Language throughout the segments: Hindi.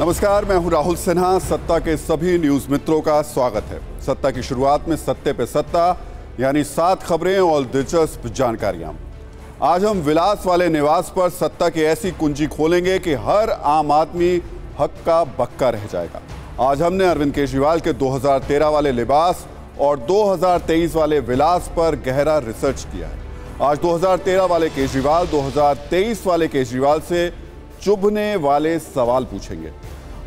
नमस्कार, मैं हूं राहुल सिन्हा। सत्ता के सभी न्यूज मित्रों का स्वागत है। सत्ता की शुरुआत में सत्ते पे सत्ता, यानी 7 खबरें और दिलचस्प जानकारियां। आज हम विलास वाले निवास पर सत्ता की ऐसी कुंजी खोलेंगे कि हर आम आदमी हक्का बक्का रह जाएगा। आज हमने अरविंद केजरीवाल के 2013 वाले लिबास और 2023 वाले विलास पर गहरा रिसर्च किया है। आज 2013 वाले केजरीवाल 2023 वाले केजरीवाल से चुभने वाले सवाल पूछेंगे।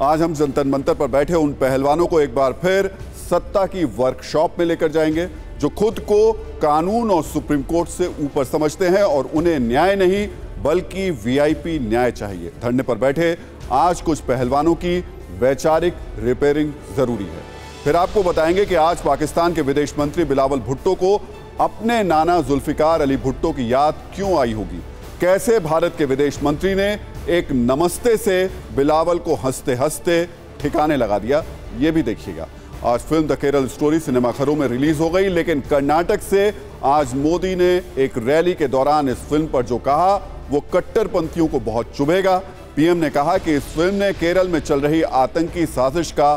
आज हम जंतर मंतर पर बैठे उन पहलवानों को एक बार फिर सत्ता की वर्कशॉप में लेकर जाएंगे जो खुद को कानून और सुप्रीम कोर्ट से ऊपर समझते हैं और उन्हें न्याय नहीं बल्कि वीआईपी न्याय चाहिए। धरने पर बैठे आज कुछ पहलवानों की वैचारिक रिपेयरिंग जरूरी है। फिर आपको बताएंगे कि आज पाकिस्तान के विदेश मंत्री बिलावल भुट्टो को अपने नाना जुल्फिकार अली भुट्टो की याद क्यों आई होगी। कैसे भारत के विदेश मंत्री ने एक नमस्ते से बिलावल को हंसते हंसते ठिकाने लगा दिया, ये भी देखिएगा। आज फिल्म द केरल स्टोरी सिनेमाघरों में रिलीज हो गई, लेकिन कर्नाटक से आज मोदी ने एक रैली के दौरान इस फिल्म पर जो कहा वो कट्टरपंथियों को बहुत चुभेगा। पीएम ने कहा कि इस फिल्म ने केरल में चल रही आतंकी साजिश का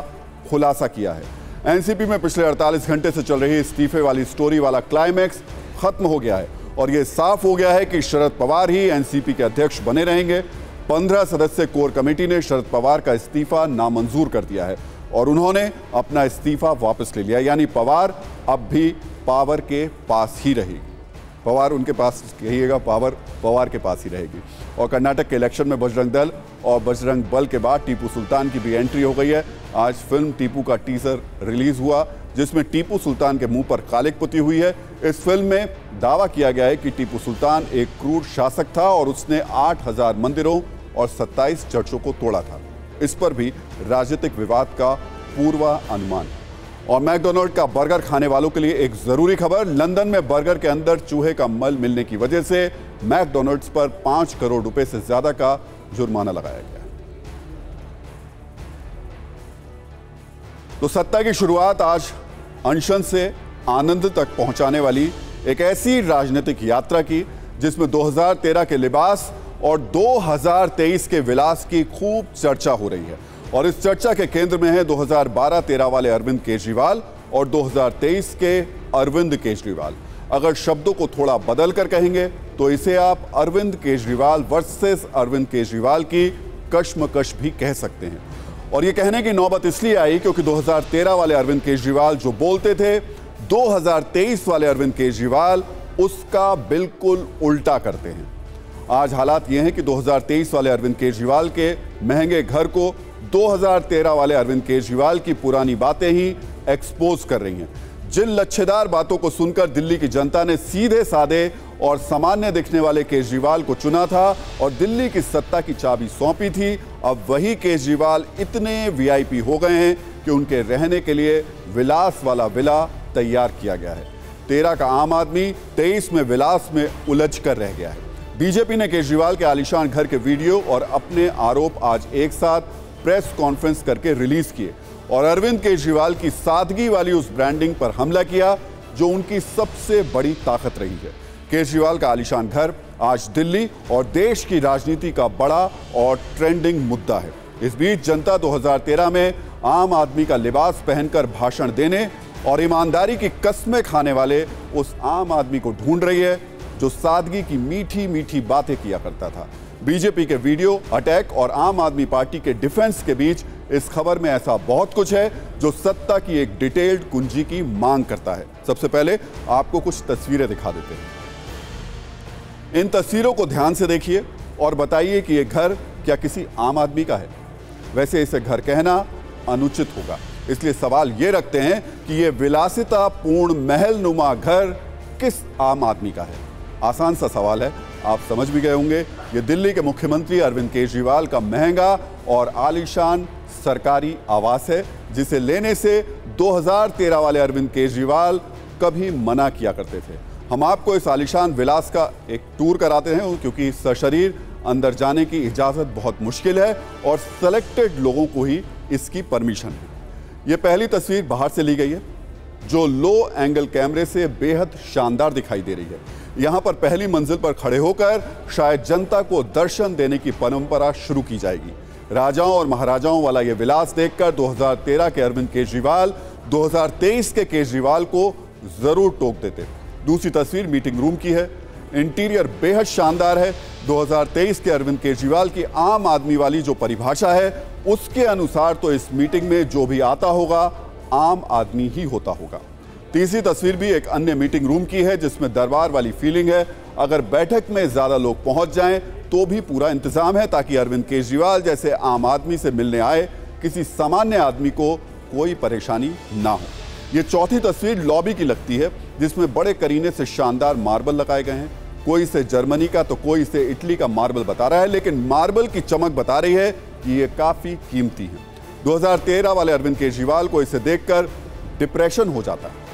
खुलासा किया है। एनसीपी में पिछले 48 घंटे से चल रही इस्तीफे वाली स्टोरी वाला क्लाइमैक्स खत्म हो गया है और यह साफ हो गया है कि शरद पवार ही एनसीपी के अध्यक्ष बने रहेंगे। 15 सदस्य कोर कमेटी ने शरद पवार का इस्तीफा नामंजूर कर दिया है और उन्होंने अपना इस्तीफा वापस ले लिया, यानी पवार अब भी पावर के पास ही रहेगी। पवार उनके पास कहिएगा, पावर पवार के पास ही रहेगी। और कर्नाटक के इलेक्शन में बजरंग दल और बजरंग बल के बाद टीपू सुल्तान की भी एंट्री हो गई है। आज फिल्म टीपू का टीजर रिलीज हुआ जिसमें टीपू सुल्तान के मुंह पर कालिक पुती हुई है। इस फिल्म में दावा किया गया है कि टीपू सुल्तान एक क्रूर शासक था और उसने 8000 मंदिरों और 27 चर्चों को तोड़ा था। इस पर भी राजनीतिक विवाद का पूर्वानुमान। और मैकडॉनल्ड का बर्गर खाने वालों के लिए एक जरूरी खबर। लंदन में बर्गर के अंदर चूहे का मल मिलने की वजह से मैकडॉनल्ड्स पर 5 करोड़ रुपए से ज्यादा का जुर्माना लगाया गया। तो सत्ता की शुरुआत आज अनशन से आनंद तक पहुंचाने वाली एक ऐसी राजनीतिक यात्रा की जिसमें 2013 के लिबास और 2023 के विलास की खूब चर्चा हो रही है। और इस चर्चा के केंद्र में है 2012-13 वाले अरविंद केजरीवाल और 2023 के अरविंद केजरीवाल। अगर शब्दों को थोड़ा बदल कर कहेंगे तो इसे आप अरविंद केजरीवाल वर्सेस अरविंद केजरीवाल की कश्मकश भी कह सकते हैं। और ये कहने की नौबत इसलिए आई क्योंकि 2013 वाले अरविंद केजरीवाल जो बोलते थे, 2023 वाले अरविंद केजरीवाल उसका बिल्कुल उल्टा करते हैं। आज हालात ये हैं कि 2023 वाले अरविंद केजरीवाल के महंगे घर को 2013 वाले अरविंद केजरीवाल की पुरानी बातें ही एक्सपोज कर रही हैं। जिन लच्छेदार बातों को सुनकर दिल्ली की जनता ने सीधे साधे और सामान्य दिखने वाले केजरीवाल को चुना था और दिल्ली की सत्ता की चाबी सौंपी थी, अब वही केजरीवाल इतने वीआईपी हो गए हैं कि उनके रहने के लिए विलास वाला विला तैयार किया गया है। 13 का आम आदमी 23 में विलास में उलझ कर रह गया है। बीजेपी ने केजरीवाल के आलीशान घर के वीडियो और अपने आरोप आज एक साथ प्रेस कॉन्फ्रेंस करके रिलीज किए और अरविंद केजरीवाल की सादगी वाली उस ब्रांडिंग पर हमला किया जो उनकी सबसे बड़ी ताकत रही है। केजरीवाल का आलीशान घर आज दिल्ली और देश की राजनीति का बड़ा और ट्रेंडिंग मुद्दा है। इस बीच जनता 2013 में आम आदमी का लिबास पहनकर भाषण देने और ईमानदारी की कस्में खाने वाले उस आम आदमी को ढूंढ रही है जो सादगी की मीठी मीठी बातें किया करता था। बीजेपी के वीडियो अटैक और आम आदमी पार्टी के डिफेंस के बीच इस खबर में ऐसा बहुत कुछ है जो सत्ता की एक डिटेल्ड कुंजी की मांग करता है। सबसे पहले आपको कुछ तस्वीरें दिखा देते हैं। इन तस्वीरों को ध्यान से देखिए और बताइए कि यह घर क्या किसी आम आदमी का है। वैसे इसे घर कहना अनुचित होगा, इसलिए सवाल ये रखते हैं कि यह विलासितापूर्ण महल नुमा घर किस आम आदमी का है। आसान सा सवाल है, आप समझ भी गए होंगे। ये दिल्ली के मुख्यमंत्री अरविंद केजरीवाल का महंगा और आलीशान सरकारी आवास है जिसे लेने से 2013 वाले अरविंद केजरीवाल कभी मना किया करते थे। हम आपको इस आलीशान विलास का एक टूर कराते हैं क्योंकि सशरीर अंदर जाने की इजाज़त बहुत मुश्किल है और सेलेक्टेड लोगों को ही इसकी परमिशन है। ये पहली तस्वीर बाहर से ली गई है जो लो एंगल कैमरे से बेहद शानदार दिखाई दे रही है। यहाँ पर पहली मंजिल पर खड़े होकर शायद जनता को दर्शन देने की परंपरा शुरू की जाएगी। राजाओं और महाराजाओं वाला यह विलास देखकर 2013 के अरविंद केजरीवाल 2023 के केजरीवाल को जरूर टोक देते। दूसरी तस्वीर मीटिंग रूम की है। इंटीरियर बेहद शानदार है। 2023 के अरविंद केजरीवाल की आम आदमी वाली जो परिभाषा है उसके अनुसार तो इस मीटिंग में जो भी आता होगा आम आदमी ही होता होगा। तीसरी तस्वीर भी एक अन्य मीटिंग रूम की है जिसमें दरबार वाली फीलिंग है। अगर बैठक में ज्यादा लोग पहुंच जाएं तो भी पूरा इंतजाम है ताकि अरविंद केजरीवाल जैसे आम आदमी से मिलने आए किसी सामान्य आदमी को कोई परेशानी ना हो। ये चौथी तस्वीर लॉबी की लगती है जिसमें बड़े करीने से शानदार मार्बल लगाए गए हैं। कोई इसे जर्मनी का तो कोई इसे इटली का मार्बल बता रहा है, लेकिन मार्बल की चमक बता रही है कि ये काफी कीमती है। 2013 वाले अरविंद केजरीवाल को इसे देखकर डिप्रेशन हो जाता है।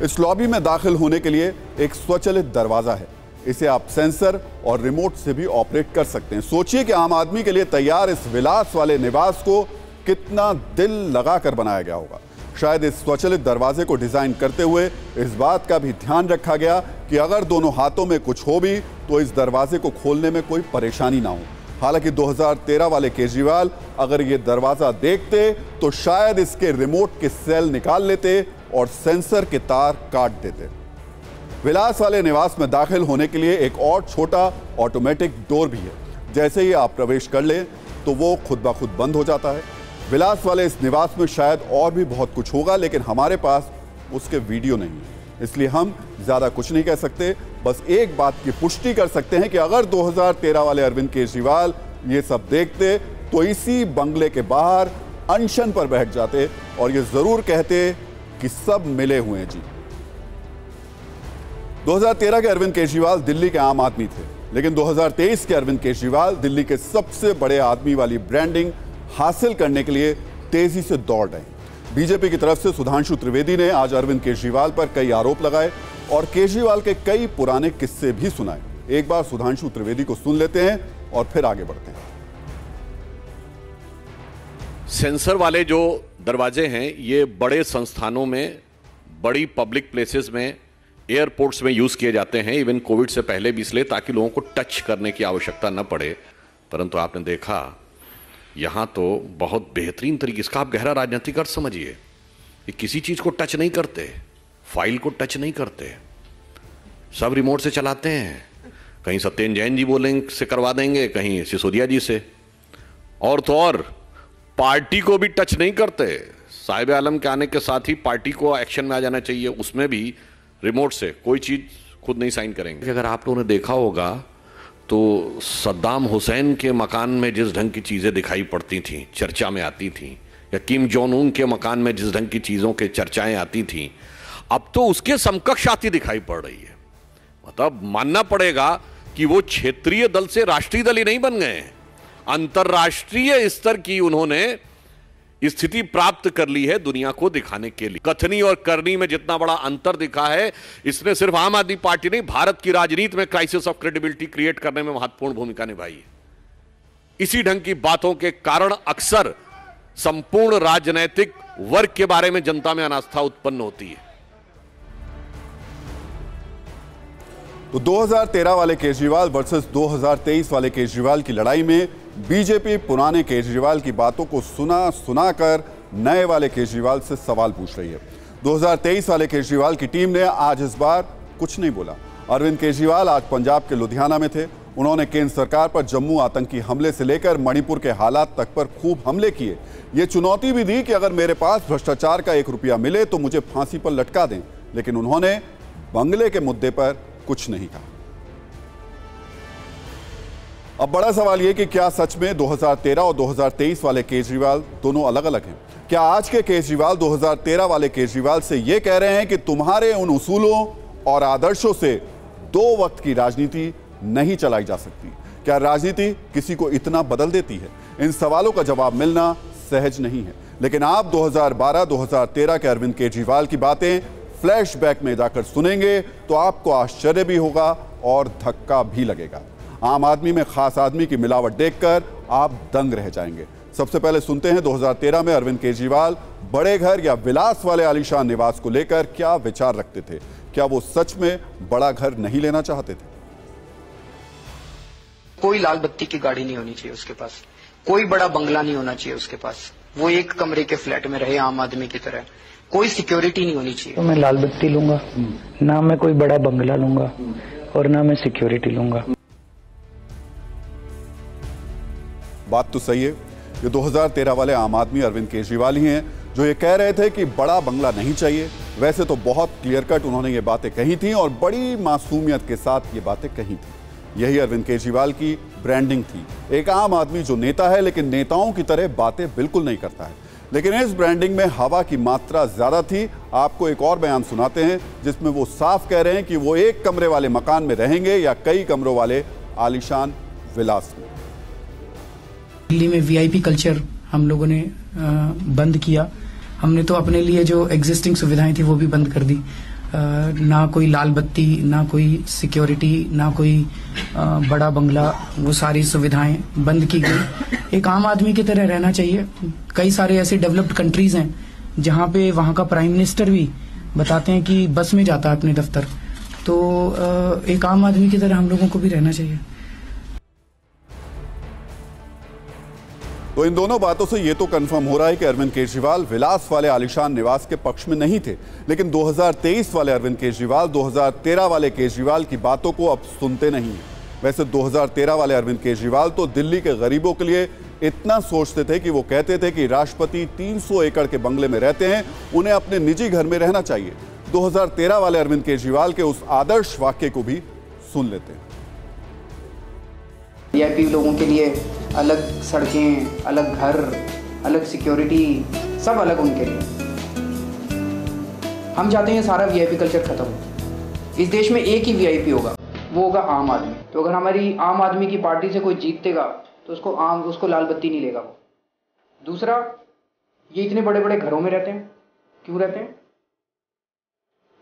इस लॉबी में दाखिल होने के लिए एक स्वचालित दरवाजा है। इसे आप सेंसर और रिमोट से भी ऑपरेट कर सकते हैं। सोचिए कि आम आदमी के लिए तैयार इस विलास वाले निवास को कितना दिल लगाकर बनाया गया होगा। शायद इस स्वचालित दरवाजे को डिजाइन करते हुए इस बात का भी ध्यान रखा गया कि अगर दोनों हाथों में कुछ हो भी तो इस दरवाजे को खोलने में कोई परेशानी ना हो। हालांकि 2013 वाले केजरीवाल अगर ये दरवाजा देखते तो शायद इसके रिमोट के सेल निकाल लेते और सेंसर के तार काट देते। विलास वाले निवास में दाखिल होने के लिए एक और छोटा ऑटोमेटिक डोर भी है। जैसे ही आप प्रवेश कर ले तो वो खुद ब खुद बंद हो जाता है। विलास वाले इस निवास में शायद और भी बहुत कुछ होगा, लेकिन हमारे पास उसके वीडियो नहीं है, इसलिए हम ज्यादा कुछ नहीं कह सकते। बस एक बात की पुष्टि कर सकते हैं कि अगर 2013 वाले अरविंद केजरीवाल ये सब देखते तो इसी बंगले के बाहर अनशन पर बैठ जाते और ये जरूर कहते कि सब मिले हुए हैं जी। 2013 के अरविंद केजरीवाल दिल्ली के आम आदमी थे, लेकिन 2023 के अरविंद केजरीवाल दिल्ली के सबसे बड़े आदमी वाली ब्रांडिंग हासिल करने के लिए तेजी से दौड़ रहे हैं। बीजेपी की तरफ से सुधांशु त्रिवेदी ने आज अरविंद केजरीवाल पर कई आरोप लगाए और केजरीवाल के कई पुराने किस्से भी सुनाए। एक बार सुधांशु त्रिवेदी को सुन लेते हैं और फिर आगे बढ़ते हैं। सेंसर वाले जो दरवाजे हैं ये बड़े संस्थानों में, बड़ी पब्लिक प्लेसेस में, एयरपोर्ट्स में यूज किए जाते हैं, इवन कोविड से पहले भी, इसलिए ताकि लोगों को टच करने की आवश्यकता न पड़े। परंतु आपने देखा यहां तो बहुत बेहतरीन तरीके, इसका आप गहरा राजनीतिक अर्थ समझिए। ये किसी चीज को टच नहीं करते, फाइल को टच नहीं करते, सब रिमोट से चलाते हैं। कहीं सत्येंद्र जैन जी बोलेंगे से करवा देंगे, कहीं सिसोदिया जी से, और तो और पार्टी को भी टच नहीं करते। साहिब आलम के आने के साथ ही पार्टी को एक्शन में आ जाना चाहिए, उसमें भी रिमोट से कोई चीज खुद नहीं साइन करेंगे। अगर आप लोगों ने देखा होगा तो सद्दाम हुसैन के मकान में जिस ढंग की चीजें दिखाई पड़ती थी, चर्चा में आती थी, या किम जोंग उन के मकान में जिस ढंग की चीजों के चर्चाएं आती थी, अब तो उसके समकक्ष आती दिखाई पड़ रही है। मतलब मानना पड़ेगा कि वो क्षेत्रीय दल से राष्ट्रीय दल ही नहीं बन गए, अंतरराष्ट्रीय स्तर की उन्होंने स्थिति प्राप्त कर ली है दुनिया को दिखाने के लिए। कथनी और करनी में जितना बड़ा अंतर दिखा है, इसने सिर्फ आम आदमी पार्टी नहीं, भारत की राजनीति में क्राइसिस ऑफ क्रेडिबिलिटी क्रिएट करने में महत्वपूर्ण भूमिका निभाई है। इसी ढंग की बातों के कारण अक्सर संपूर्ण राजनीतिक वर्ग के बारे में जनता में अनास्था उत्पन्न होती है। तो 2013 वाले केजरीवाल वर्सेस 2023 वाले केजरीवाल की लड़ाई में बीजेपी पुराने केजरीवाल की बातों को सुनाकर नए वाले केजरीवाल से सवाल पूछ रही है। 2023 वाले केजरीवाल की टीम ने आज इस बार कुछ नहीं बोला। अरविंद केजरीवाल आज पंजाब के लुधियाना में थे। उन्होंने केंद्र सरकार पर जम्मू आतंकी हमले से लेकर मणिपुर के हालात तक पर खूब हमले किए। ये चुनौती भी दी कि अगर मेरे पास भ्रष्टाचार का 1 रुपया मिले तो मुझे फांसी पर लटका दें, लेकिन उन्होंने बंगले के मुद्दे पर कुछ नहीं कहा। अब बड़ा सवाल यह कि क्या सच में 2013 और 2023 वाले केजरीवाल दोनों अलग अलग हैं? क्या आज के केजरीवाल 2013 वाले केजरीवाल से यह कह रहे हैं कि तुम्हारे उन उसूलों और आदर्शों से 2 वक्त की राजनीति नहीं चलाई जा सकती? क्या राजनीति किसी को इतना बदल देती है? इन सवालों का जवाब मिलना सहज नहीं है, लेकिन आप 2012-2013 के अरविंद केजरीवाल की बातें फ्लैशबैक में जाकर सुनेंगे तो आपको आश्चर्य भी होगा और धक्का भी लगेगा। आम आदमी में खास आदमी की मिलावट देखकर आप दंग रह जाएंगे। सबसे पहले सुनते हैं 2013 में अरविंद केजरीवाल बड़े घर या विलास वाले आलीशान निवास को लेकर क्या विचार रखते थे। क्या वो सच में बड़ा घर नहीं लेना चाहते थे? कोई लाल बत्ती की गाड़ी नहीं होनी चाहिए उसके पास, कोई बड़ा बंगला नहीं होना चाहिए उसके पास, वो एक कमरे के फ्लैट में रहे आम आदमी की तरह, कोई सिक्योरिटी नहीं होनी चाहिए। तो मैं लाल बत्ती लूंगा, ना मैं कोई बड़ा बंगला लूंगा और ना मैं सिक्योरिटी लूंगा। बात तो सही है, ये 2013 वाले आम आदमी अरविंद केजरीवाल ही हैं जो ये कह रहे थे कि बड़ा बंगला नहीं चाहिए। वैसे तो बहुत क्लियर कट उन्होंने ये बातें कही थी और बड़ी मासूमियत के साथ ये बातें कही थी। यही अरविंद केजरीवाल की ब्रांडिंग थी, एक आम आदमी जो नेता है लेकिन नेताओं की तरह बातें बिल्कुल नहीं करता है। लेकिन इस ब्रांडिंग में हवा की मात्रा ज्यादा थी। आपको एक और बयान सुनाते हैं जिसमें वो साफ कह रहे हैं कि वो एक कमरे वाले मकान में रहेंगे या कई कमरों वाले आलीशान विलास में। दिल्ली में वीआईपी कल्चर हम लोगों ने बंद किया। हमने तो अपने लिए जो एग्जिस्टिंग सुविधाएं थी वो भी बंद कर दी। ना कोई लाल बत्ती, ना कोई सिक्योरिटी, ना कोई बड़ा बंगला, वो सारी सुविधाएं बंद की गई। एक आम आदमी की तरह रहना चाहिए। कई सारे ऐसे डेवलप्ड कंट्रीज हैं जहां पे वहां का प्राइम मिनिस्टर भी बताते हैं कि बस में जाता है अपने दफ्तर। तो एक आम आदमी की तरह हम लोगों को भी रहना चाहिए। तो इन दोनों बातों से ये तो कंफर्म हो रहा है कि अरविंद केजरीवाल विलास वाले आलीशान निवास के पक्ष में नहीं थे। लेकिन 2023 वाले अरविंद केजरीवाल 2013 वाले केजरीवाल की बातों को अब सुनते नहीं हैं। वैसे 2013 वाले अरविंद केजरीवाल तो दिल्ली के गरीबों के लिए इतना सोचते थे कि वो कहते थे कि राष्ट्रपति 300 एकड़ के बंगले में रहते हैं, उन्हें अपने निजी घर में रहना चाहिए। 2013 वाले अरविंद केजरीवाल के उस आदर्श वाक्य को भी सुन लेते हैं। वीआईपी लोगों के लिए अलग सड़कें, अलग घर, अलग सिक्योरिटी, सब अलग उनके लिए। हम चाहते हैं सारा वीआईपी कल्चर खत्म हो। इस देश में एक ही वीआईपी होगा, वो होगा आम आदमी। तो अगर हमारी आम आदमी की पार्टी से कोई जीतेगा तो उसको लाल बत्ती नहीं लेगा वो। दूसरा, ये इतने बड़े बड़े घरों में रहते हैं, क्यों रहते हैं?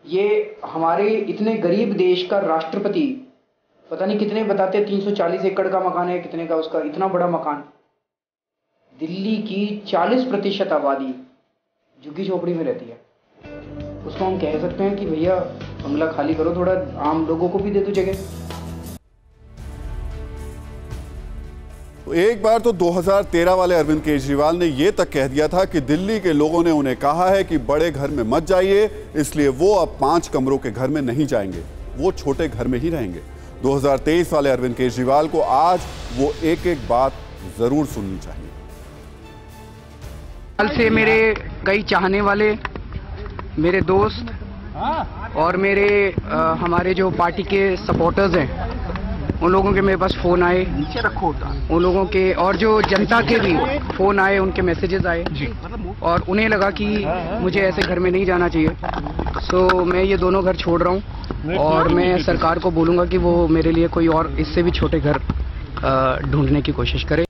ये हमारे इतने गरीब देश का राष्ट्रपति पता नहीं कितने बताते, 340 एकड़ का मकान है, कितने का उसका, इतना बड़ा मकान। दिल्ली की 40% आबादी झुग्गी झोपड़ी में रहती है। उसको हम कह सकते हैं कि भैया बंगला खाली करो, थोड़ा आम लोगों को भी दे दो जगह। एक बार तो 2013 वाले अरविंद केजरीवाल ने यह तक कह दिया था कि दिल्ली के लोगों ने उन्हें कहा है कि बड़े घर में मत जाइए, इसलिए वो अब 5 कमरों के घर में नहीं जाएंगे, वो छोटे घर में ही रहेंगे। 2023 वाले अरविंद केजरीवाल को आज वो एक एक बात जरूर सुननी चाहिए। कल से मेरे कई चाहने वाले, मेरे दोस्त और हमारे जो पार्टी के सपोर्टर्स हैं, उन लोगों के मेरे पास फोन आए, उन लोगों के और जो जनता के भी फोन आए, उनके मैसेजेस आए और उन्हें लगा कि मुझे ऐसे घर में नहीं जाना चाहिए। सो मैं ये दोनों घर छोड़ रहा हूँ और मैं सरकार को बोलूँगा कि वो मेरे लिए कोई और इससे भी छोटे घर ढूंढने की कोशिश करे।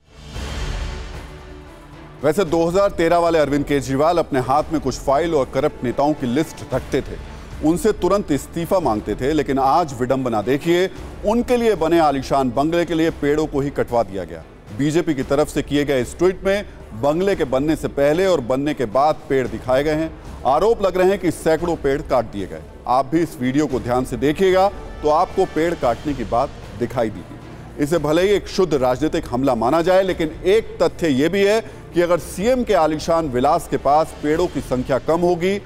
वैसे 2013 वाले अरविंद केजरीवाल अपने हाथ में कुछ फाइल और करप्ट नेताओं की लिस्ट रखते थे, उनसे तुरंत इस्तीफा मांगते थे। लेकिन आज विडंबना देखिए, उनके लिए बने आलीशान बंगले के लिए पेड़ों को ही कटवा दिया गया। बीजेपी की तरफ से किए गए इस ट्वीट में बंगले के बनने से पहले और बनने के बाद पेड़ दिखाए गए हैं। आरोप लग रहे हैं कि सैकड़ों पेड़ काट दिए गए। आप भी इस वीडियो को ध्यान से देखिएगा तो आपको पेड़ काटने की बात दिखाई देगी। इसे भले ही एक शुद्ध राजनीतिक हमला माना जाए, लेकिन एक तथ्य यह भी है कि अगर सीएम के आलीशान विलास के पास पेड़ों की संख्या कम होगी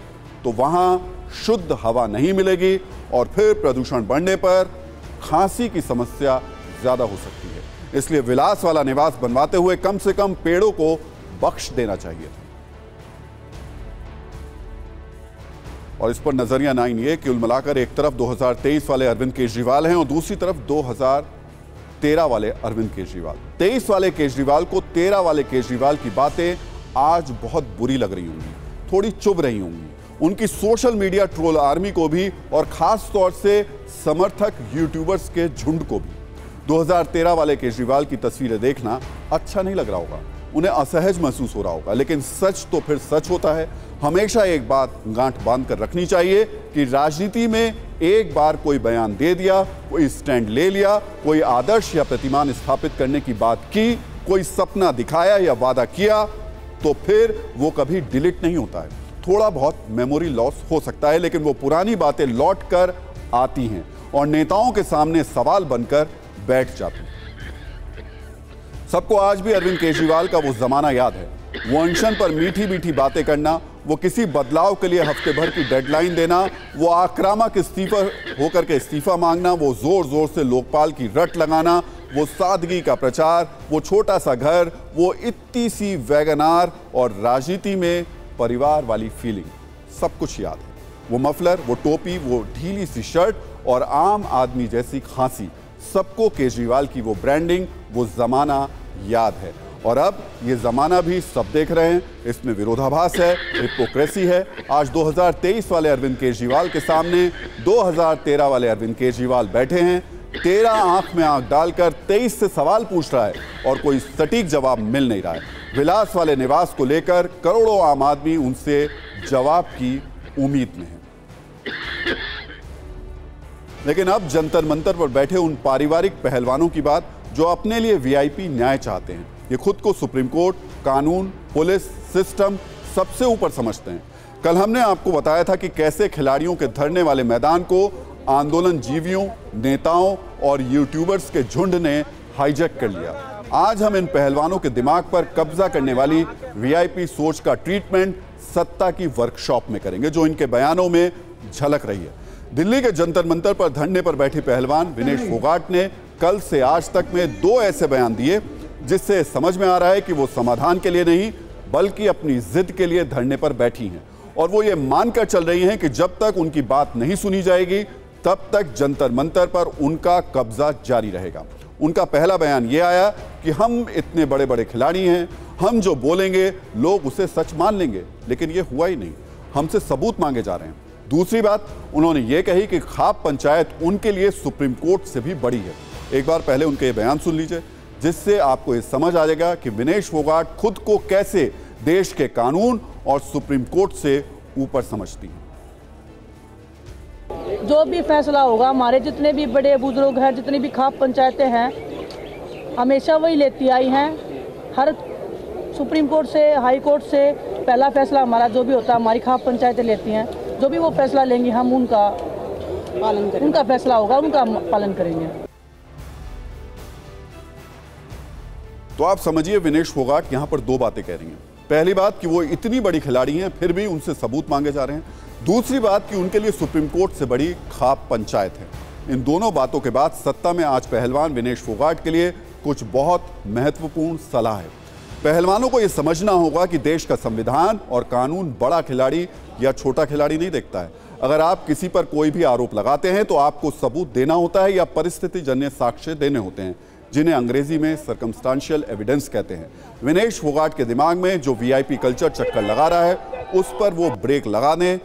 तो वहां शुद्ध हवा नहीं मिलेगी और फिर प्रदूषण बढ़ने पर खांसी की समस्या ज्यादा हो सकती है। इसलिए विलास वाला निवास बनवाते हुए कम से कम पेड़ों को बख्श देना चाहिए। और इस पर नजरिया नाइन ये कि कुल मिलाकर एक तरफ 2023 वाले अरविंद केजरीवाल हैं और दूसरी तरफ 2013 वाले अरविंद केजरीवाल। 23 वाले केजरीवाल को 13 वाले केजरीवाल की बातें आज बहुत बुरी लग रही होंगी, थोड़ी चुभ रही होंगी। उनकी सोशल मीडिया ट्रोल आर्मी को भी और खास तौर से समर्थक यूट्यूबर्स के झुंड को भी। 2013 वाले केजरीवाल की तस्वीरें देखना अच्छा नहीं लग रहा होगा, उन्हें असहज महसूस हो रहा होगा। लेकिन सच तो फिर सच होता है। हमेशा एक बात गांठ बांध कर रखनी चाहिए कि राजनीति में एक बार कोई बयान दे दिया, कोई स्टैंड ले लिया, कोई आदर्श या प्रतिमान स्थापित करने की बात की, कोई सपना दिखाया या वादा किया, तो फिर वो कभी डिलीट नहीं होता है। थोड़ा बहुत मेमोरी लॉस हो सकता है, लेकिन वो पुरानी बातें लौट कर आती हैं और नेताओं के सामने सवाल बनकर बैठ जाती हैं। सबको आज भी अरविंद केजरीवाल का वो जमाना याद है। वो अनशन पर मीठी मीठी बातें करना, वो किसी बदलाव के लिए हफ्ते भर की डेडलाइन देना, वो आक्रामक इस्तीफा होकर के इस्तीफा मांगना, वो जोर जोर से लोकपाल की रट लगाना, वो सादगी का प्रचार, वो छोटा सा घर, वो इतनी सी वैगनार और राजनीति में परिवार वाली फीलिंग, सब कुछ याद है। वो मफलर, वो टोपी, वो ढीली सी शर्ट और आम आदमी जैसी खांसी, सबको केजरीवाल की वो ब्रांडिंग, वो जमाना याद है। और अब ये जमाना भी सब देख रहे हैं, इसमें विरोधाभास है, हिपोक्रेसी है। आज 2023 वाले अरविंद केजरीवाल के सामने 2013 वाले अरविंद केजरीवाल बैठे हैं। 13 आंख में आंख डालकर 23 से सवाल पूछ रहा है और कोई सटीक जवाब मिल नहीं रहा है। विलास वाले निवास को लेकर करोड़ों आम आदमी उनसे जवाब की उम्मीद में है। लेकिन अब जंतर मंतर पर बैठे उन पारिवारिक पहलवानों की बात जो अपने लिए वीआईपी न्याय चाहते हैं। ये खुद को सुप्रीम कोर्ट, कानून, पुलिस, सिस्टम सबसे ऊपर समझते हैं। कल हमने आपको बताया था कि कैसे खिलाड़ियों के धरने वाले मैदान को आंदोलन जीवियों, नेताओं और यूट्यूबर्स के झुंड ने हाईजैक कर लिया। आज हम इन पहलवानों के दिमाग पर कब्जा करने वाली वीआईपी सोच का ट्रीटमेंट सत्ता की वर्कशॉप में करेंगे, जो इनके बयानों में झलक रही है। दिल्ली के जंतर मंतर पर धरने पर बैठे पहलवान विनेश फोगाट ने कल से आज तक में 2 ऐसे बयान दिए जिससे समझ में आ रहा है कि वो समाधान के लिए नहीं बल्कि अपनी जिद के लिए धरने पर बैठी हैं। और वो ये मानकर चल रही हैं कि जब तक उनकी बात नहीं सुनी जाएगी तब तक जंतर मंतर पर उनका कब्जा जारी रहेगा। उनका पहला बयान ये आया कि हम इतने बड़े बड़े खिलाड़ी हैं, हम जो बोलेंगे लोग उसे सच मान लेंगे, लेकिन ये हुआ ही नहीं। हमसे सबूत मांगे जा रहे हैं। दूसरी बात उन्होंने ये कही कि खाप पंचायत उनके लिए सुप्रीम कोर्ट से भी बड़ी है। एक बार पहले उनके ये बयान सुन लीजिए, जिससे आपको ये समझ आ जाएगा कि विनेश फोगाट खुद को कैसे देश के कानून और सुप्रीम कोर्ट से ऊपर समझती हैं। जो भी फैसला होगा, हमारे जितने भी बड़े बुजुर्ग हैं, जितनी भी खाप पंचायतें हैं, हमेशा वही लेती आई हैं। हर सुप्रीम कोर्ट से, हाई कोर्ट से पहला फैसला हमारा जो भी होता है हमारी खाप पंचायतें लेती हैं। जो भी वो फैसला लेंगी हम उनका पालन करेंगे, उनका फैसला होगा उनका पालन करेंगे। तो आप समझिए विनेश फोगाट यहां पर 2 बातें कह रही हैं। पहली बात कि वो इतनी बड़ी खिलाड़ी हैं फिर भी उनसे सबूत मांगे जा रहे हैं। दूसरी बात कि उनके लिए सुप्रीम कोर्ट से बड़ी खाप पंचायत है। इन दोनों बातों के बाद सत्ता में आज पहलवान विनेश फोगाट के लिए कुछ बहुत महत्वपूर्ण सलाह है। पहलवानों को यह समझना होगा कि देश का संविधान और कानून बड़ा खिलाड़ी या छोटा खिलाड़ी नहीं देखता है। अगर आप किसी पर कोई भी आरोप लगाते हैं तो आपको सबूत देना होता है या परिस्थिति जन्य साक्ष्य देने होते हैं, जिन्हें अंग्रेजी में सर्कमस्टांशियल एविडेंस कहते हैं। विनेश फोगाट के दिमाग में जो वीआईपी कल्चर चक्कर लगा रहा है उस पर वो ब्रेक लगा दें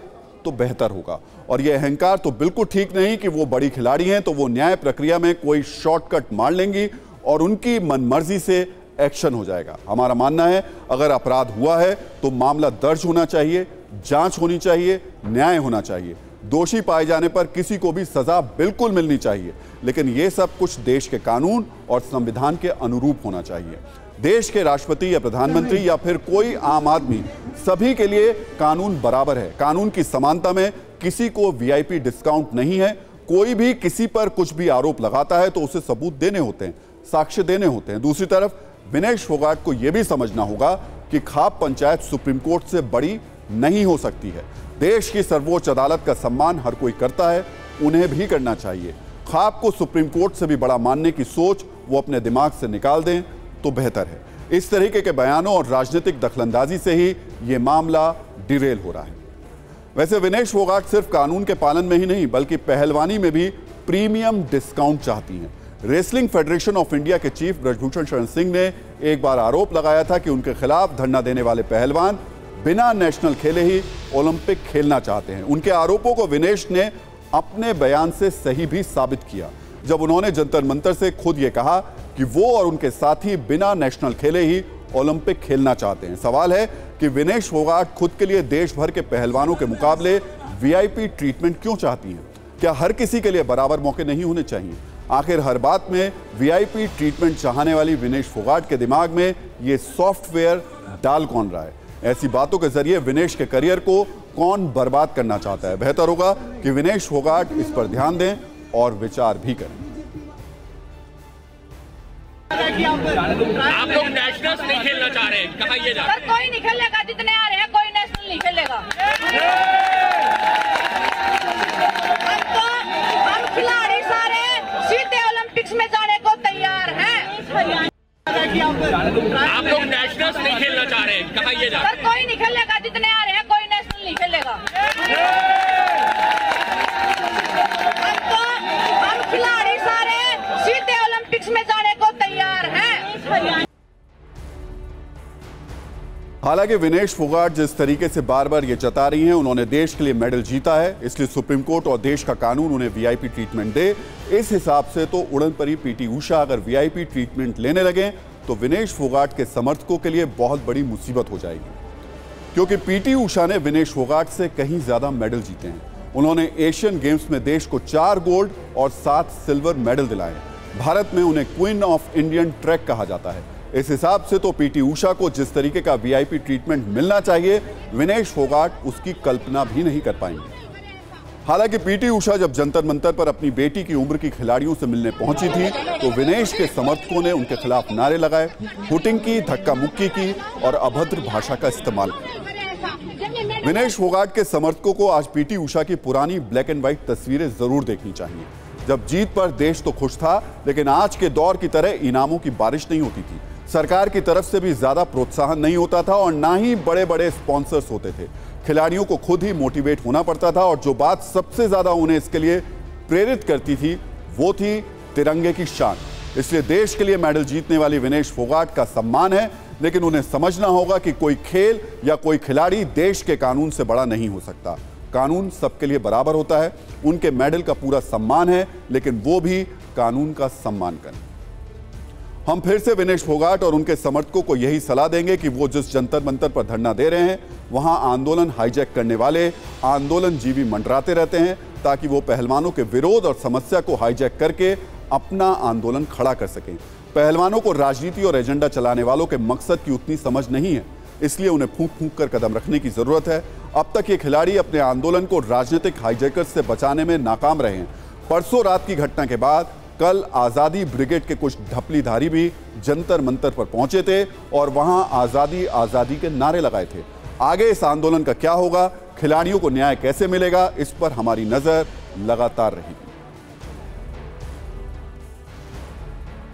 तो बेहतर होगा। और यह अहंकार तो बिल्कुल ठीक नहीं कि वो बड़ी खिलाड़ी हैं तो वो न्याय प्रक्रिया में कोई शॉर्टकट मार लेंगी और उनकी मनमर्जी से एक्शन हो जाएगा। हमारा मानना है अगर अपराध हुआ है तो मामला दर्ज होना चाहिए, जांच होनी चाहिए, न्याय होना चाहिए। दोषी पाए जाने पर किसी को भी सजा बिल्कुल मिलनी चाहिए, लेकिन यह सब कुछ देश के कानून और संविधान के अनुरूप होना चाहिए। देश के राष्ट्रपति या प्रधानमंत्री या फिर कोई आम आदमी, सभी के लिए कानून बराबर है। कानून की समानता में किसी को वीआईपी डिस्काउंट नहीं है। कोई भी किसी पर कुछ भी आरोप लगाता है तो उसे सबूत देने होते हैं, साक्ष्य देने होते हैं। दूसरी तरफ विनेश फोगाट को यह भी समझना होगा कि खाप पंचायत सुप्रीम कोर्ट से बड़ी नहीं हो सकती है। देश की सर्वोच्च अदालत का सम्मान हर कोई करता है, उन्हें भी करना चाहिए। खाप को सुप्रीम कोर्ट से भी बड़ा मानने की सोच वो अपने दिमाग से निकाल दें तो बेहतर है। इस तरीके के बयानों और राजनीतिक दखलंदाजी से ही ये मामला डिरेल हो रहा है। वैसे विनेश फोगाट सिर्फ कानून के पालन में ही नहीं बल्कि पहलवानी में भी प्रीमियम डिस्काउंट चाहती हैं। रेसलिंग फेडरेशन ऑफ इंडिया के चीफ ब्रजभूषण शरण सिंह ने एक बार आरोप लगाया था कि उनके खिलाफ धरना देने वाले पहलवान बिना नेशनल खेले ही ओलंपिक खेलना चाहते हैं। उनके आरोपों को विनेश ने अपने बयान से सही भी साबित किया जब उन्होंने जंतर मंतर से खुद ये कहा कि वो और उनके साथी बिना नेशनल खेले ही ओलंपिक खेलना चाहते हैं। सवाल है कि विनेश फोगाट खुद के लिए देश भर के पहलवानों के मुकाबले वीआईपी ट्रीटमेंट क्यों चाहती हैं? क्या हर किसी के लिए बराबर मौके नहीं होने चाहिए? आखिर हर बात में वीआईपी ट्रीटमेंट चाहने वाली विनेश फोगाट के दिमाग में ये सॉफ्टवेयर डाल कौन रहा है? ऐसी बातों के जरिए विनेश के करियर को कौन बर्बाद करना चाहता है? बेहतर होगा कि विनेश फोगाट इस पर ध्यान दें और विचार भी करें। आप लोग नेशनल्स नहीं खेलना चाह रहे हैं, कहा ये जा रहा है? कोई नहीं खेलेगा, जितने आ रहे हैं कोई नेशनल नहीं खेलेगा। हम खिलाड़ी सारे सीधे ओलंपिक्स में जाने को तैयार हैं। आप लोग नेशनल्स नहीं खेलना चाह रहे हैं, कहा ये जा रहा है? कोई नहीं खेलेगा, जितने आ रहे हैं कोई नेशनल नहीं खेलेगा। हम खिलाड़ी सारे सीधे ओलंपिक्स में जाने को तैयार हैं। हालांकि विनेश फोगाट जिस तरीके से बार बार ये जता रही हैं, उन्होंने देश के लिए मेडल जीता है, इसलिए सुप्रीम कोर्ट और देश का कानून उन्हें वीआईपी ट्रीटमेंट दे। इस हिसाब से तो उड़न परी पीटी उषा अगर वीआईपी ट्रीटमेंट लेने लगे तो विनेश फोगाट के समर्थकों के लिए बहुत बड़ी मुसीबत हो जाएगी, क्योंकि पीटी उषा ने विनेश फोगाट से कहीं ज्यादा मेडल जीते हैं। उन्होंने एशियन गेम्स में देश को 4 गोल्ड और 7 सिल्वर मेडल दिलाए। भारत में उन्हें क्वीन ऑफ इंडियन ट्रैक कहा जाता है। इस हिसाब से तो पीटी उषा को जिस तरीके का वीआईपी ट्रीटमेंट मिलना चाहिए, विनेश फोगाट उसकी कल्पना भी नहीं कर पाएंगे। हालांकि पीटी उषा जब जंतर मंतर पर अपनी बेटी की उम्र की खिलाड़ियों से मिलने पहुंची थी तो विनेश के समर्थकों ने उनके खिलाफ नारे लगाए, हुटिंग की, धक्का मुक्की की और अभद्र भाषा का इस्तेमाल किया। विनेश फोगाट के समर्थकों को आज पीटी उषा की पुरानी ब्लैक एंड व्हाइट तस्वीरें जरूर देखनी चाहिए। जब जीत पर देश तो खुश था, लेकिन आज के दौर की तरह इनामों की बारिश नहीं होती थी। सरकार की तरफ से भी ज्यादा प्रोत्साहन नहीं होता था और ना ही बड़े बड़े स्पॉन्सर्स होते थे। खिलाड़ियों को खुद ही मोटिवेट होना पड़ता था और जो बात सबसे ज्यादा उन्हें इसके लिए प्रेरित करती थी वो थी तिरंगे की शान। इसलिए देश के लिए मेडल जीतने वाली विनेश फोगाट का सम्मान है, लेकिन उन्हें समझना होगा कि कोई खेल या कोई खिलाड़ी देश के कानून से बड़ा नहीं हो सकता। कानून सबके लिए बराबर होता है। उनके मेडल का पूरा सम्मान है, लेकिन वो भी कानून का सम्मान करें। हम फिर से विनेश फोगाट और उनके समर्थकों को यही सलाह देंगे कि वो जिस जंतर मंतर पर धरना दे रहे हैं, वहां आंदोलन हाईजैक करने वाले आंदोलन जीवी मंडराते रहते हैं, ताकि वो पहलवानों के विरोध और समस्या को हाईजैक करके अपना आंदोलन खड़ा कर सकें। पहलवानों को राजनीति और एजेंडा चलाने वालों के मकसद की उतनी समझ नहीं है, इसलिए उन्हें फूंक फूंक कर कदम रखने की जरूरत है। अब तक ये खिलाड़ी अपने आंदोलन को राजनीतिक हाईजैकर्स से बचाने में नाकाम रहे हैं। परसों रात की घटना के बाद कल आजादी ब्रिगेड के कुछ ढपलीधारी भी जंतर मंतर पर पहुंचे थे और वहां आजादी आजादी के नारे लगाए थे। आगे इस आंदोलन का क्या होगा, खिलाड़ियों को न्याय कैसे मिलेगा, इस पर हमारी नजर लगातार रहेगी।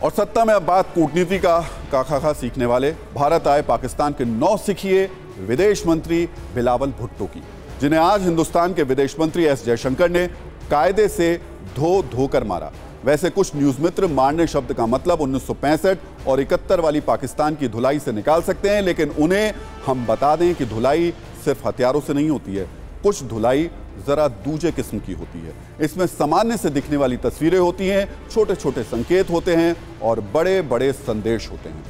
और सत्ता में अब बात कूटनीति का खाखा सीखने वाले भारत आए पाकिस्तान के नौसिखिए विदेश मंत्री बिलावल भुट्टो की, जिन्हें आज हिंदुस्तान के विदेश मंत्री एस जयशंकर ने कायदे से धोकर मारा। वैसे कुछ न्यूज मित्र मारने शब्द का मतलब 1965 और 71 वाली पाकिस्तान की धुलाई से निकाल सकते हैं, लेकिन उन्हें हम बता दें कि धुलाई सिर्फ हथियारों से नहीं होती है। कुछ धुलाई जरा दूजे किस्म की होती है। इसमें सामान्य से दिखने वाली तस्वीरें होती हैं, छोटे छोटे संकेत होते हैं और बड़े बड़े संदेश होते हैं।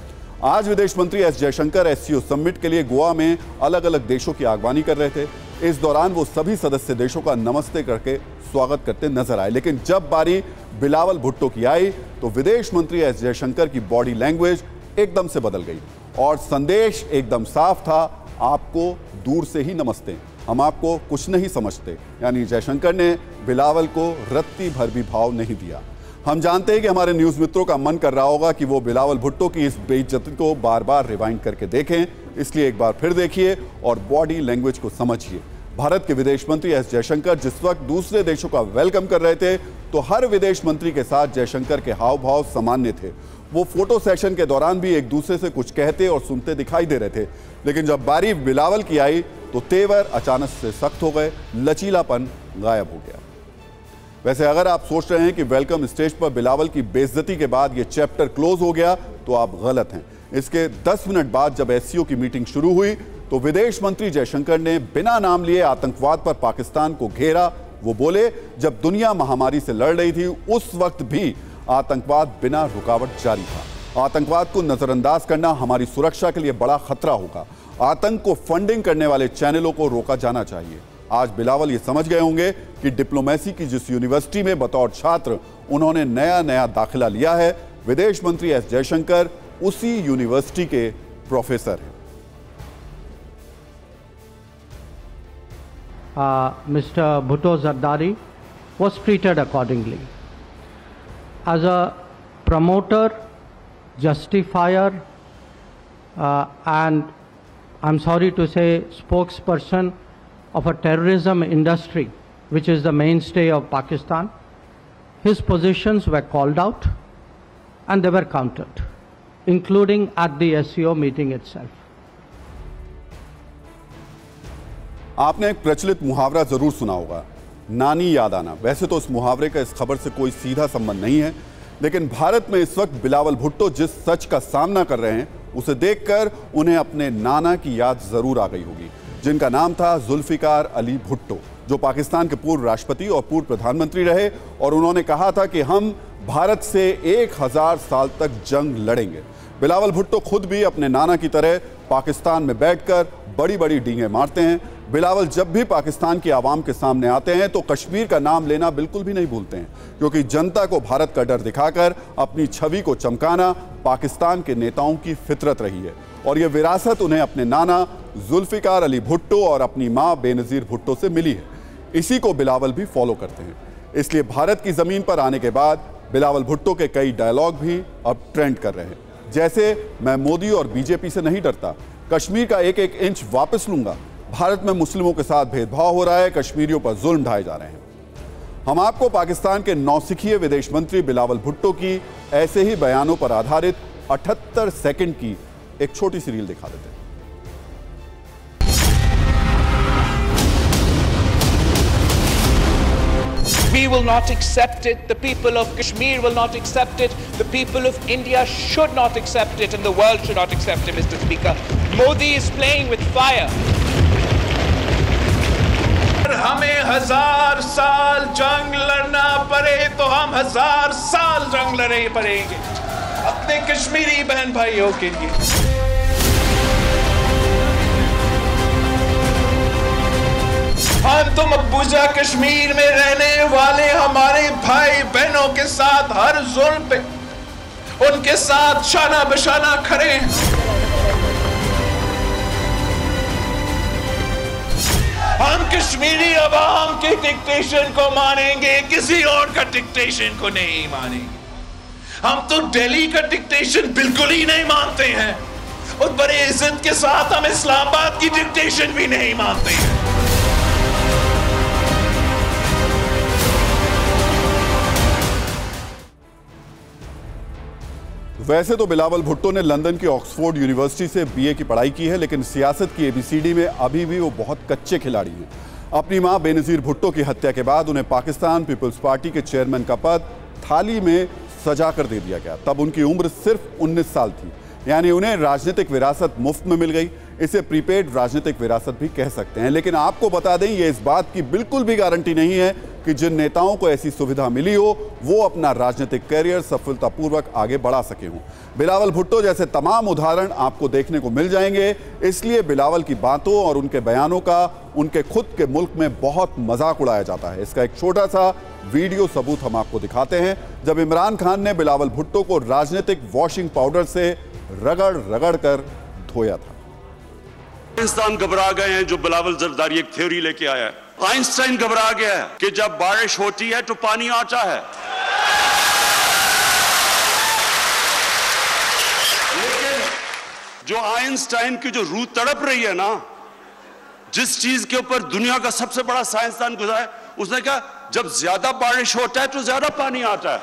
आज विदेश मंत्री एस जयशंकर एससीओ समिट के लिए गोवा में अलग अलग देशों की आगवानी कर रहे थे। इस दौरान वो सभी सदस्य देशों का नमस्ते करके स्वागत करते नजर आए, लेकिन जब बारी बिलावल भुट्टो की आई तो विदेश मंत्री एस जयशंकर की बॉडी लैंग्वेज एकदम से बदल गई और संदेश एकदम साफ था, आपको दूर से ही नमस्ते, हम आपको कुछ नहीं समझते। यानी जयशंकर ने बिलावल को रत्ती भर भी भाव नहीं दिया। हम जानते हैं कि हमारे न्यूज मित्रों का मन कर रहा होगा कि वो बिलावल भुट्टो की इस बेइज्जती को बार बार रिवाइंड करके देखें, इसलिए एक बार फिर देखिए और बॉडी लैंग्वेज को समझिए। भारत के विदेश मंत्री एस जयशंकर जिस वक्त दूसरे देशों का वेलकम कर रहे थे तो हर विदेश मंत्री के साथ जयशंकर के हाव भाव सामान्य थे। वो फोटो सेशन के दौरान भी एक दूसरे से कुछ कहते और सुनते दिखाई दे रहे थे, लेकिन जब बारी बिलावल की आई तो तेवर अचानक से सख्त हो गए, लचीलापन गायब हो गया। वैसे अगर आप सोच रहे हैं कि वेलकम स्टेज पर बिलावल की बेइज्जती के बाद ये चैप्टर क्लोज हो गया तो आप गलत हैं। इसके 10 मिनट बाद जब एससीओ की मीटिंग शुरू हुई तो विदेश मंत्री जयशंकर ने बिना नाम लिए आतंकवाद पर पाकिस्तान को घेरा। वो बोले, जब दुनिया महामारी से लड़ रही थी उस वक्त भी आतंकवाद बिना रुकावट जारी था। आतंकवाद को नजरअंदाज करना हमारी सुरक्षा के लिए बड़ा खतरा होगा। आतंक को फंडिंग करने वाले चैनलों को रोका जाना चाहिए। आज बिलावल ये समझ गए होंगे कि डिप्लोमेसी की जिस यूनिवर्सिटी में बतौर छात्र उन्होंने नया दाखिला लिया है, विदेश मंत्री एस जयशंकर उसी यूनिवर्सिटी के प्रोफेसर हैं। Mr. Bhutto Zardari was treated accordingly. As a promoter justifier and I'm sorry to say spokesperson of a terrorism industry which is the mainstay of Pakistan. His positions were called out and they were countered, including at the SCO meeting itself. आपने एक प्रचलित मुहावरा जरूर सुना होगा, नानी याद आना। वैसे तो इस मुहावरे का इस खबर से कोई सीधा संबंध नहीं है, लेकिन भारत में इस वक्त बिलावल भुट्टो जिस सच का सामना कर रहे हैं उसे देखकर उन्हें अपने नाना की याद जरूर आ गई होगी, जिनका नाम था जुल्फिकार अली भुट्टो, जो पाकिस्तान के पूर्व राष्ट्रपति और पूर्व प्रधानमंत्री रहे। और उन्होंने कहा था कि हम भारत से 1000 साल तक जंग लड़ेंगे। बिलावल भुट्टो खुद भी अपने नाना की तरह पाकिस्तान में बैठकर बड़ी बड़ी डींगे मारते हैं। बिलावल जब भी पाकिस्तान की आवाम के सामने आते हैं तो कश्मीर का नाम लेना बिल्कुल भी नहीं भूलते हैं, क्योंकि जनता को भारत का डर दिखाकर अपनी छवि को चमकाना पाकिस्तान के नेताओं की फितरत रही है। और यह विरासत उन्हें अपने नाना जुल्फिकार अली भुट्टो और अपनी मां बेनजीर भुट्टो से मिली है। इसी को बिलावल भी फॉलो करते हैं। इसलिए भारत की जमीन पर आने के बाद बिलावल भुट्टो के कई डायलॉग भी अब ट्रेंड कर रहे हैं, जैसे मैं मोदी और बीजेपी से नहीं डरता, कश्मीर का एक एक इंच वापस लूंगा, भारत में मुस्लिमों के साथ भेदभाव हो रहा है, कश्मीरियों पर जुल्म ढाए जा रहे हैं। हम आपको पाकिस्तान के नौसिखिए विदेश मंत्री बिलावल भुट्टो की ऐसे ही बयानों पर आधारित 78 सेकंड की एक छोटी सी रील दिखा देते हैं। We will not accept it. The people of Kashmir will not accept it. The people of India should not accept it, and the world should not accept it, Mr. Speaker. Modi is playing with fire. हमें 1000 साल जंग लड़ना पड़े तो हम 1000 साल जंग लड़े पड़ेंगे अपने कश्मीरी बहन भाइयों के लिए। हम तो मकबूजा कश्मीर में रहने वाले हमारे भाई बहनों के साथ हर जुल्म पे उनके साथ शाना बशाना खड़े हैं। हम कश्मीरी अवाम के डिक्टेशन को मानेंगे, किसी और का डिक्टेशन को नहीं मानेंगे। हम तो दिल्ली का डिक्टेशन बिल्कुल ही नहीं मानते हैं और बड़े इज्जत के साथ हम इस्लामाबाद की डिक्टेशन भी नहीं मानते हैं। वैसे तो बिलावल भुट्टो ने लंदन की ऑक्सफोर्ड यूनिवर्सिटी से बीए की पढ़ाई की है, लेकिन सियासत की एबीसीडी में अभी भी वो बहुत कच्चे खिलाड़ी हैं। अपनी मां बेनजीर भुट्टो की हत्या के बाद उन्हें पाकिस्तान पीपल्स पार्टी के चेयरमैन का पद थाली में सजा कर दे दिया गया। तब उनकी उम्र सिर्फ 19 साल थी, यानी उन्हें राजनीतिक विरासत मुफ्त में मिल गई। इसे प्रीपेड राजनीतिक विरासत भी कह सकते हैं। लेकिन आपको बता दें, ये इस बात की बिल्कुल भी गारंटी नहीं है कि जिन नेताओं को ऐसी सुविधा मिली हो वो अपना राजनीतिक करियर सफलतापूर्वक आगे बढ़ा सके हों। बिलावल भुट्टो जैसे तमाम उदाहरण आपको देखने को मिल जाएंगे। इसलिए बिलावल की बातों और उनके बयानों का उनके खुद के मुल्क में बहुत मजाक उड़ाया जाता है। इसका एक छोटा सा वीडियो सबूत हम आपको दिखाते हैं, जब इमरान खान ने बिलावल भुट्टो को राजनीतिक वॉशिंग पाउडर से रगड़ रगड़ कर धोया था। आइंस्टाइन घबरा गए हैं जो बिलावल जरदारी एक थ्योरी लेके आया है। आइंस्टाइन घबरा गया है कि जब बारिश होती है तो पानी आता है, लेकिन जो आइंस्टाइन की जो रूह तड़प रही है ना, जिस चीज के ऊपर दुनिया का सबसे बड़ा साइंसदान गुजरा है, उसने कहा जब ज्यादा बारिश होता है तो ज्यादा पानी आता है।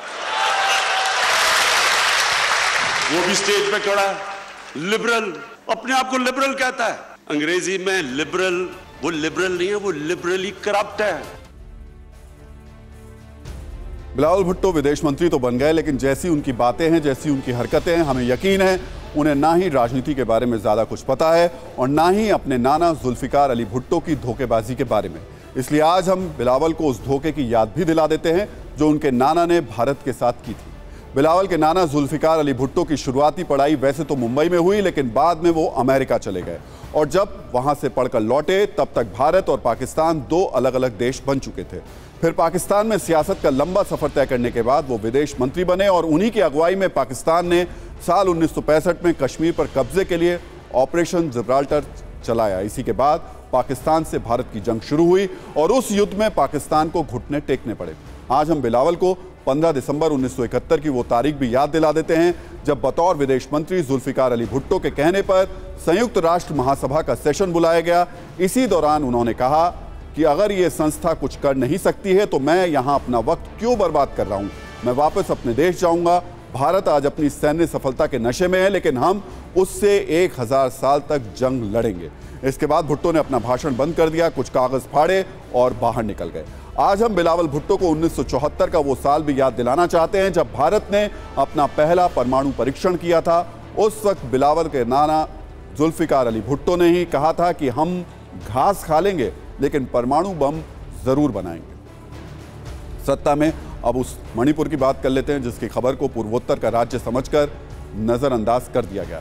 वो भी स्टेज पे खड़ा है, लिबरल, अपने आप को लिबरल कहता है। अंग्रेजी में लिबरल, वो लिबरल नहीं है, वो लिबरली करप्ट है। बिलावल भुट्टो विदेश मंत्री तो बन गए, लेकिन जैसी उनकी बातें हैं, जैसी उनकी हरकतें हैं, हमें यकीन है उन्हें ना ही राजनीति के बारे में ज्यादा कुछ पता है और ना ही अपने नाना जुल्फिकार अली भुट्टो की धोखेबाजी के बारे में। इसलिए आज हम बिलावल को उस धोखे की याद भी दिला देते हैं जो उनके नाना ने भारत के साथ की थी। बिलावल के नाना जुल्फिकार अली भुट्टो की शुरुआती पढ़ाई वैसे तो मुंबई में हुई, लेकिन बाद में वो अमेरिका चले गए और जब वहां से पढ़कर लौटे तब तक भारत और पाकिस्तान दो अलग अलग देश बन चुके थे। फिर पाकिस्तान में सियासत का लंबा सफर तय करने के बाद वो विदेश मंत्री बने और उन्हीं की अगुवाई में पाकिस्तान ने साल 1965 में कश्मीर पर कब्जे के लिए ऑपरेशन जिब्राल्टर चलाया। इसी के बाद पाकिस्तान से भारत की जंग शुरू हुई और उस युद्ध में पाकिस्तान को घुटने टेकने पड़े। आज हम बिलावल को 15 दिसंबर 1971 की वो तारीख भी याद दिला देते हैं जब बतौर विदेश मंत्री जुल्फिकार अली भुट्टो के कहने पर संयुक्त राष्ट्र महासभा का सेशन बुलाया गया। इसी दौरान उन्होंने कहा कि अगर ये संस्था कुछ कर नहीं सकती है तो मैं यहाँ अपना वक्त क्यों बर्बाद कर रहा हूँ, मैं वापस अपने देश जाऊँगा। भारत आज अपनी सैन्य सफलता के नशे में है, लेकिन हम उससे 1000 साल तक जंग लड़ेंगे। इसके बाद भुट्टो ने अपना भाषण बंद कर दिया, कुछ कागज फाड़े और बाहर निकल गए। आज हम बिलावल भुट्टो को 1974 का वो साल भी याद दिलाना चाहते हैं जब भारत ने अपना पहला परमाणु परीक्षण किया था। उस वक्त बिलावल के नाना जुल्फिकार अली भुट्टो ने ही कहा था कि हम घास खा लेंगे लेकिन परमाणु बम जरूर बनाएंगे। सत्ता में अब उस मणिपुर की बात कर लेते हैं जिसकी खबर को पूर्वोत्तर का राज्य समझकर नजरअंदाज कर दिया गया।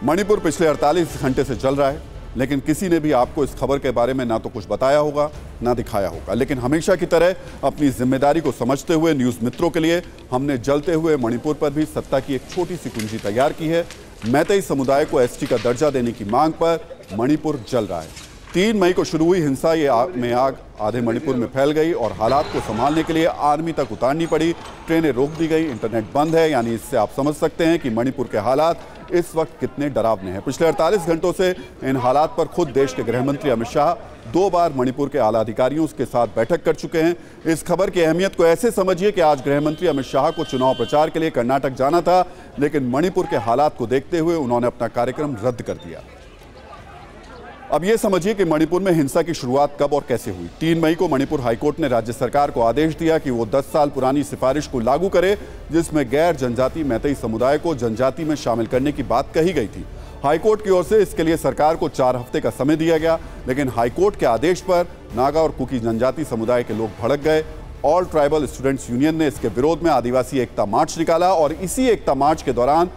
मणिपुर पिछले 48 घंटे से चल रहा है, लेकिन किसी ने भी आपको इस खबर के बारे में ना तो कुछ बताया होगा ना दिखाया होगा। लेकिन हमेशा की तरह अपनी जिम्मेदारी को समझते हुए न्यूज़ मित्रों के लिए हमने जलते हुए मणिपुर पर भी सत्ता की एक छोटी सी कुंजी तैयार की है। मैतेई समुदाय को एसटी का दर्जा देने की मांग पर मणिपुर जल रहा है। 3 मई को शुरू हुई हिंसा में आग आधे मणिपुर में फैल गई और हालात को संभालने के लिए आर्मी तक उतारनी पड़ी। ट्रेनें रोक दी गई, इंटरनेट बंद है, यानी इससे आप समझ सकते हैं कि मणिपुर के हालात इस वक्त कितने डरावने हैं। पिछले 48 घंटों से इन हालात पर खुद देश के गृह मंत्री अमित शाह 2 बार मणिपुर के आला अधिकारियों के साथ बैठक कर चुके हैं। इस खबर की अहमियत को ऐसे समझिए कि आज गृह मंत्री अमित शाह को चुनाव प्रचार के लिए कर्नाटक जाना था, लेकिन मणिपुर के हालात को देखते हुए उन्होंने अपना कार्यक्रम रद्द कर दिया। अब यह समझिए कि मणिपुर में हिंसा की शुरुआत कब और कैसे हुई। 3 मई को मणिपुर हाईकोर्ट ने राज्य सरकार को आदेश दिया कि वो 10 साल पुरानी सिफारिश को लागू करे जिसमें गैर जनजाति मैतेई समुदाय को जनजाति में शामिल करने की बात कही गई थी। हाईकोर्ट की ओर से इसके लिए सरकार को 4 हफ्ते का समय दिया गया, लेकिन हाईकोर्ट के आदेश पर नागा और कुकी जनजाति समुदाय के लोग भड़क गए। ऑल ट्राइबल स्टूडेंट्स यूनियन ने इसके विरोध में आदिवासी एकता मार्च निकाला और इसी एकता मार्च के दौरान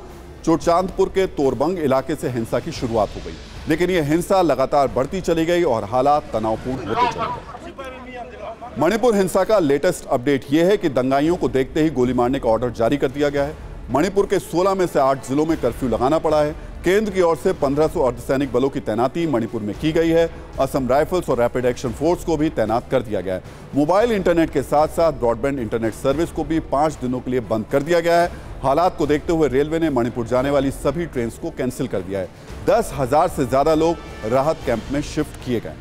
चोरचांदपुर के तोरबंग इलाके से हिंसा की शुरुआत हो गई। लेकिन यह हिंसा लगातार बढ़ती चली गई और हालात तनावपूर्ण होते चले गए। मणिपुर हिंसा का लेटेस्ट अपडेट यह है कि दंगाइयों को देखते ही गोली मारने का ऑर्डर जारी कर दिया गया है। मणिपुर के 16 में से 8 जिलों में कर्फ्यू लगाना पड़ा है। केंद्र की ओर से 1500 अर्धसैनिक बलों की तैनाती मणिपुर में की गई है। असम राइफल्स और रैपिड एक्शन फोर्स को भी तैनात कर दिया गया है। मोबाइल इंटरनेट के साथ साथ ब्रॉडबैंड इंटरनेट सर्विस को भी 5 दिनों के लिए बंद कर दिया गया है। हालात को देखते हुए रेलवे ने मणिपुर जाने वाली सभी ट्रेन को कैंसिल कर दिया है। 10,000 से ज्यादा लोग राहत कैंप में शिफ्ट किए गए।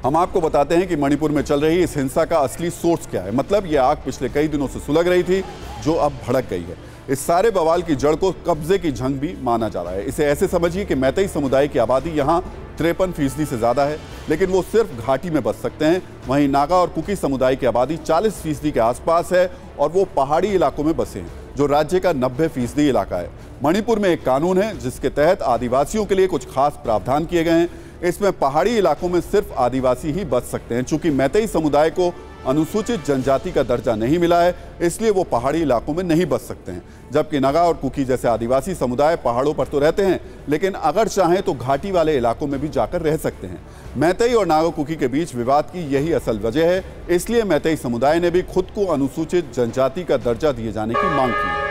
हम आपको बताते हैं कि मणिपुर में चल रही इस हिंसा का असली सोर्स क्या है। मतलब ये आग पिछले कई दिनों से सुलग रही थी जो अब भड़क गई है। इस सारे बवाल की जड़ को कब्जे की झंग भी माना जा रहा है। इसे ऐसे समझिए कि मैतेई समुदाय की आबादी यहाँ 53% से ज्यादा है, लेकिन वो सिर्फ घाटी में बस सकते हैं। वहीं नागा और कुकी समुदाय की आबादी 40% के आसपास है और वो पहाड़ी इलाकों में बसे हैं, जो राज्य का 90% इलाका है। मणिपुर में एक कानून है जिसके तहत आदिवासियों के लिए कुछ खास प्रावधान किए गए हैं। इसमें पहाड़ी इलाकों में सिर्फ आदिवासी ही बच सकते हैं। चूंकि मैतेई समुदाय को अनुसूचित जनजाति का दर्जा नहीं मिला है, इसलिए वो पहाड़ी इलाकों में नहीं बच सकते हैं। जबकि नागा और कुकी जैसे आदिवासी समुदाय पहाड़ों पर तो रहते हैं, लेकिन अगर चाहें तो घाटी वाले इलाकों में भी जाकर रह सकते हैं। मैतेई और नागा कुकी के बीच विवाद की यही असल वजह है। इसलिए मैतेई समुदाय ने भी खुद को अनुसूचित जनजाति का दर्जा दिए जाने की मांग की है।